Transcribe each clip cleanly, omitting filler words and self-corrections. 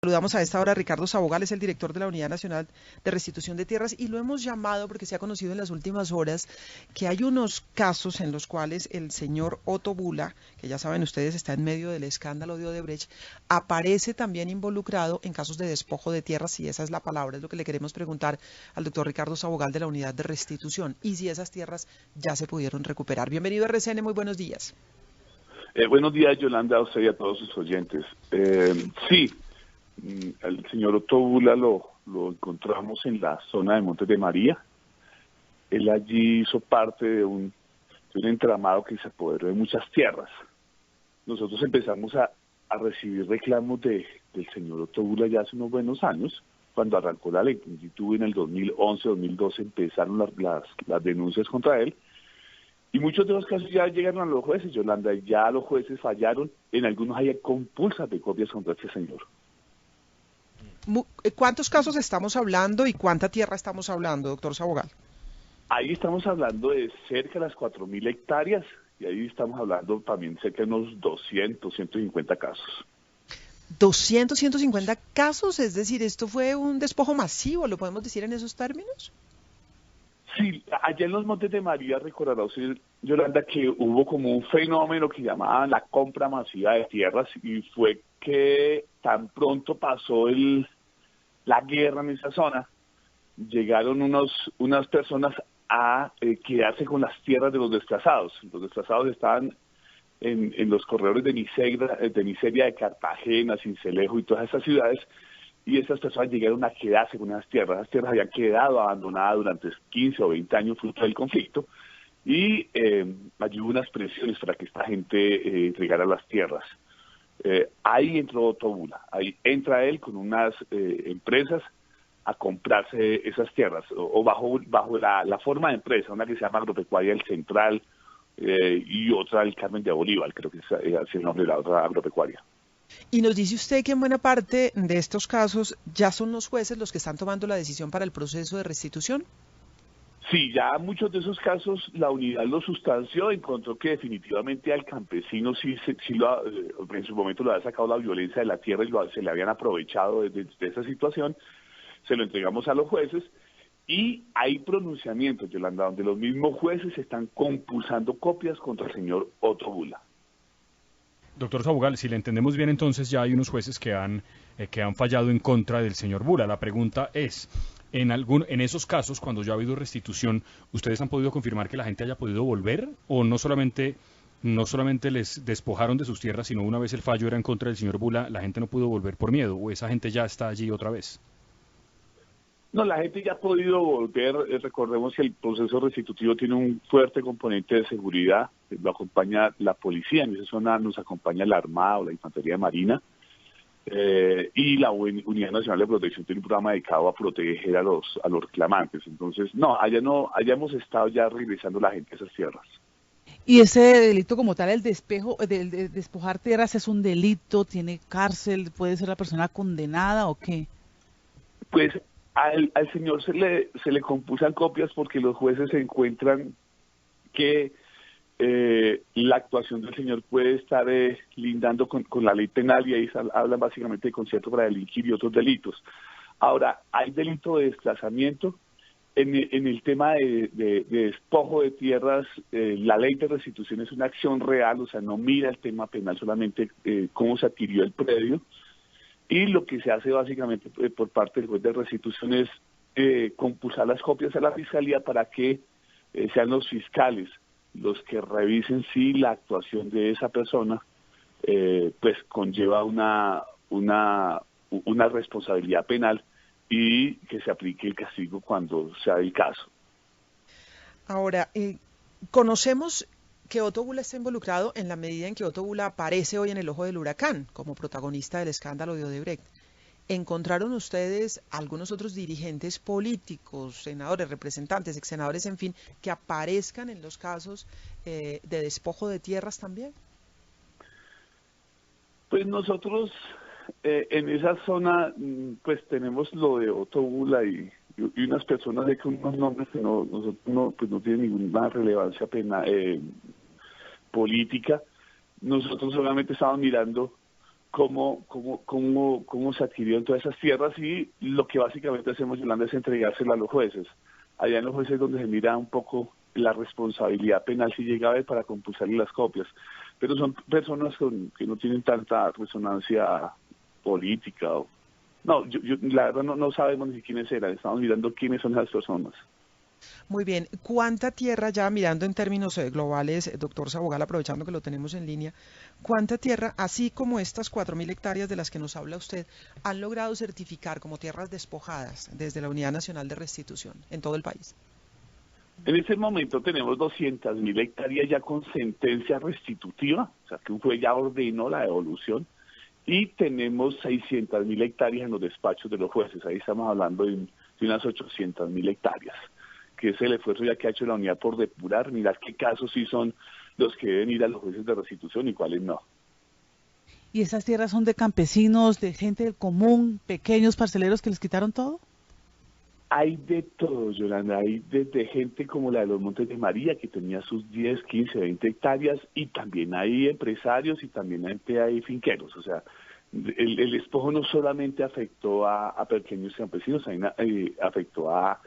Saludamos a esta hora a Ricardo Sabogal, es el director de la Unidad Nacional de Restitución de Tierras y lo hemos llamado porque se ha conocido en las últimas horas que hay unos casos en los cuales el señor Otto Bula, que ya saben ustedes está en medio del escándalo de Odebrecht, aparece también involucrado en casos de despojo de tierras, si esa es la palabra, es lo que le queremos preguntar al doctor Ricardo Sabogal de la Unidad de Restitución y si esas tierras ya se pudieron recuperar. Bienvenido a RCN, muy buenos días. Buenos días, Yolanda, a usted y a todos sus oyentes. Sí, el señor Otto Bula lo encontramos en la zona de Montes de María. Él allí hizo parte de un entramado que se apoderó de muchas tierras. Nosotros empezamos a recibir reclamos del señor Otto Bula ya hace unos buenos años, cuando arrancó la ley. En YouTube en el 2011-2012 empezaron las denuncias contra él. Y muchos de los casos ya llegaron a los jueces, Yolanda, y ya los jueces fallaron. En algunos hay compulsas de copias contra este señor. ¿Cuántos casos estamos hablando y cuánta tierra estamos hablando, doctor Sabogal? Ahí estamos hablando de cerca de las 4.000 hectáreas y ahí estamos hablando también cerca de unos 200, 150 casos. 200, 150 casos, es decir, ¿esto fue un despojo masivo, lo podemos decir en esos términos? Sí, allá en los Montes de María recordará usted, Yolanda, que hubo como un fenómeno que llamaban la compra masiva de tierras y fue que tan pronto pasó la guerra en esa zona, llegaron unas personas a quedarse con las tierras de los desplazados. Los desplazados estaban en los corredores de Miseria, de Cartagena, Sincelejo y todas esas ciudades, y esas personas llegaron a quedarse con esas tierras. Las tierras habían quedado abandonadas durante 15 o 20 años fruto del conflicto, y allí hubo unas presiones para que esta gente entregara las tierras. Ahí entró Otto Bula, ahí entra él con unas empresas a comprarse esas tierras, o bajo la forma de empresa, una que se llama Agropecuaria El Central y otra el Carmen de Bolívar, creo que es el nombre de la otra agropecuaria. Y nos dice usted que en buena parte de estos casos ya son los jueces los que están tomando la decisión para el proceso de restitución. Sí, ya muchos de esos casos la unidad lo sustanció, encontró que definitivamente al campesino en su momento le había sacado la violencia de la tierra y se le habían aprovechado de esa situación, se lo entregamos a los jueces y hay pronunciamientos, Yolanda, donde los mismos jueces están compulsando copias contra el señor Otto Bula. Doctor Sabogal, si le entendemos bien, entonces ya hay unos jueces que han fallado en contra del señor Bula. La pregunta es, en esos casos, cuando ya ha habido restitución, ¿ustedes han podido confirmar que la gente haya podido volver? ¿O no solamente les despojaron de sus tierras, sino una vez el fallo era en contra del señor Bula, la gente no pudo volver por miedo? ¿O esa gente ya está allí otra vez? No, la gente ya ha podido volver. Recordemos que el proceso restitutivo tiene un fuerte componente de seguridad. Lo acompaña la policía, en esa zona nos acompaña la Armada o la Infantería Marina. Y la Unidad Nacional de Protección tiene un programa dedicado a proteger a los reclamantes. Entonces, allá hemos estado ya regresando la gente a esas tierras. Y ese delito como tal, el de despojar tierras, ¿es un delito? ¿Tiene cárcel? ¿Puede ser la persona condenada o qué? Pues al señor se le compulsan copias porque los jueces se encuentran que la actuación del señor puede estar lindando con la ley penal y ahí hablan básicamente de concierto para delinquir y otros delitos. Ahora, hay delito de desplazamiento. En el tema de despojo de tierras, la ley de restitución es una acción real, o sea, no mira el tema penal, solamente cómo se adquirió el predio. Y lo que se hace básicamente por parte del juez de restitución es compulsar las copias a la fiscalía para que sean los fiscales los que revisen si la actuación de esa persona pues conlleva una responsabilidad penal y que se aplique el castigo cuando sea el caso. Ahora, conocemos que Otto Bula está involucrado en la medida en que Otto Bula aparece hoy en el ojo del huracán como protagonista del escándalo de Odebrecht. ¿Encontraron ustedes algunos otros dirigentes políticos, senadores, representantes, ex senadores, en fin, que aparezcan en los casos de despojo de tierras también? Pues nosotros en esa zona pues tenemos lo de Otto Bula y unas personas de que unos nombres que nosotros no tienen ninguna relevancia política. Nosotros solamente estamos mirando cómo se adquirieron todas esas tierras, y lo que básicamente hacemos, Yolanda, es entregárselas a los jueces. Allá en los jueces es donde se mira un poco la responsabilidad penal si llega a haber para compulsarle las copias. Pero son personas que no tienen tanta resonancia política. No, la verdad no sabemos ni quiénes eran, estamos mirando quiénes son esas personas. Muy bien, ¿cuánta tierra, ya mirando en términos globales, doctor Sabogal, aprovechando que lo tenemos en línea, cuánta tierra, así como estas 4.000 hectáreas de las que nos habla usted, han logrado certificar como tierras despojadas desde la Unidad Nacional de Restitución en todo el país? En este momento tenemos 200.000 hectáreas ya con sentencia restitutiva, o sea que un juez ya ordenó la devolución, y tenemos 600.000 hectáreas en los despachos de los jueces. Ahí estamos hablando de unas 800.000 hectáreas, que es el esfuerzo ya que ha hecho la unidad por depurar, mirar qué casos sí son los que deben ir a los jueces de restitución y cuáles no. ¿Y esas tierras son de campesinos, de gente del común, pequeños parceleros que les quitaron todo? Hay de todo, Yolanda, hay desde gente como la de los Montes de María, que tenía sus 10, 15, 20 hectáreas, y también hay empresarios y también hay finqueros. O sea, el despojo no solamente afectó a pequeños campesinos, afectó a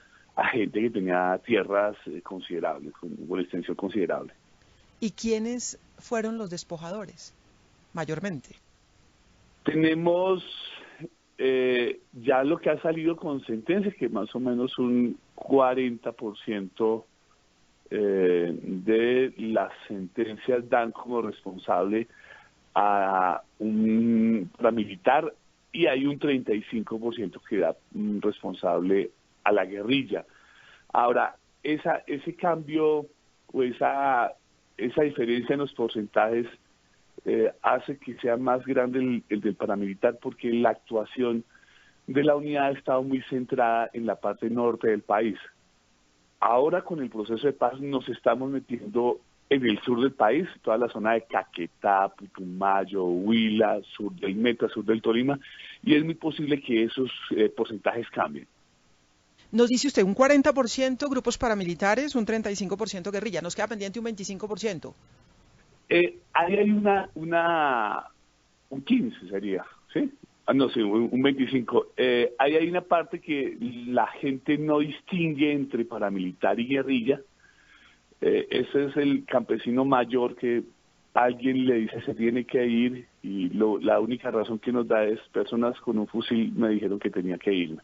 gente que tenía tierras considerables, con una extensión considerable. ¿Y quiénes fueron los despojadores, mayormente? Tenemos ya lo que ha salido con sentencias, que más o menos un 40% de las sentencias dan como responsable a un paramilitar, y hay un 35% que da responsable a la guerrilla. Ahora, ese cambio o esa diferencia en los porcentajes hace que sea más grande el del paramilitar, porque la actuación de la unidad ha estado muy centrada en la parte norte del país. Ahora, con el proceso de paz, nos estamos metiendo en el sur del país, toda la zona de Caquetá, Putumayo, Huila, sur del Meta, sur del Tolima, y es muy posible que esos porcentajes cambien. Nos dice usted un 40% grupos paramilitares, un 35% guerrilla, nos queda pendiente un 25%. Ahí hay un 15 sería, ¿sí? No sé, un 25. Ahí hay una parte que la gente no distingue entre paramilitar y guerrilla. Ese es el campesino mayor que alguien le dice se tiene que ir, y la única razón que nos da es personas con un fusil me dijeron que tenía que irme.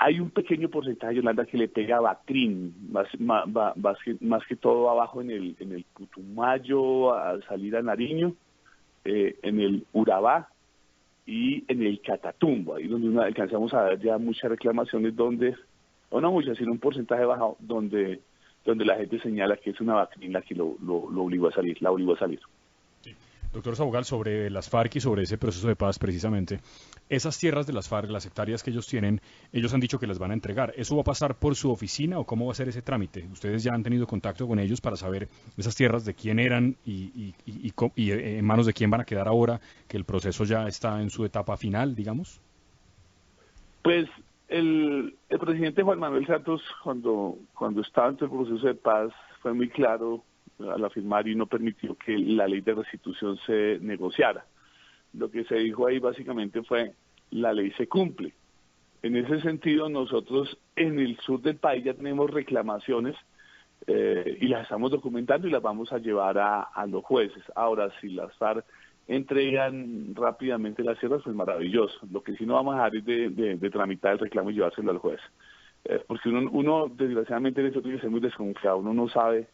Hay un pequeño porcentaje, Yolanda, que le pega a Bacrín, más que todo abajo en el Putumayo, al salir a Nariño, en el Urabá y en el Catatumbo, ahí donde alcanzamos a ver ya muchas reclamaciones donde, o no muchas, sino un porcentaje bajo, donde la gente señala que es una Bacrín la que lo obligó a salir, la obligó a salir. Doctor Sabogal, sobre las FARC y sobre ese proceso de paz precisamente, esas tierras de las FARC, las hectáreas que ellos tienen, ellos han dicho que las van a entregar. ¿Eso va a pasar por su oficina o cómo va a ser ese trámite? ¿Ustedes ya han tenido contacto con ellos para saber esas tierras de quién eran y en manos de quién van a quedar ahora que el proceso ya está en su etapa final, digamos? Pues el presidente Juan Manuel Santos, cuando estaba en el proceso de paz, fue muy claro al afirmar y no permitió que la ley de restitución se negociara. Lo que se dijo ahí básicamente fue, la ley se cumple. En ese sentido, nosotros en el sur del país ya tenemos reclamaciones y las estamos documentando y las vamos a llevar a los jueces. Ahora, si las FARC entregan rápidamente las tierras, pues maravilloso. Lo que sí no vamos a dejar es de tramitar el reclamo y llevárselo al juez. Porque uno desgraciadamente en esto tiene que ser muy desconfiado, uno no sabe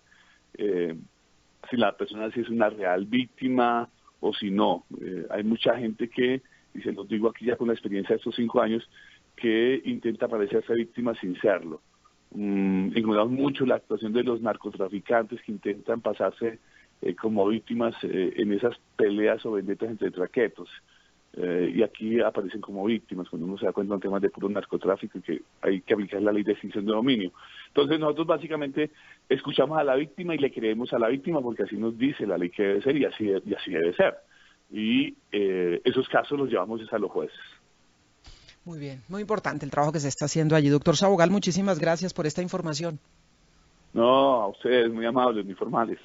si la persona sí es una real víctima o si no. Hay mucha gente que, y se los digo aquí ya con la experiencia de estos 5 años, que intenta parecerse víctima sin serlo. Ignoramos mucho la actuación de los narcotraficantes que intentan pasarse como víctimas en esas peleas o vendetas entre traquetos. Y aquí aparecen como víctimas cuando uno se da cuenta en temas de puro narcotráfico y que hay que aplicar la ley de extinción de dominio. Entonces nosotros básicamente escuchamos a la víctima y le creemos a la víctima porque así nos dice la ley que debe ser y así debe ser. Y esos casos los llevamos a los jueces. Muy bien, muy importante el trabajo que se está haciendo allí. Doctor Sabogal, muchísimas gracias por esta información. No, a ustedes, muy amables, muy formales.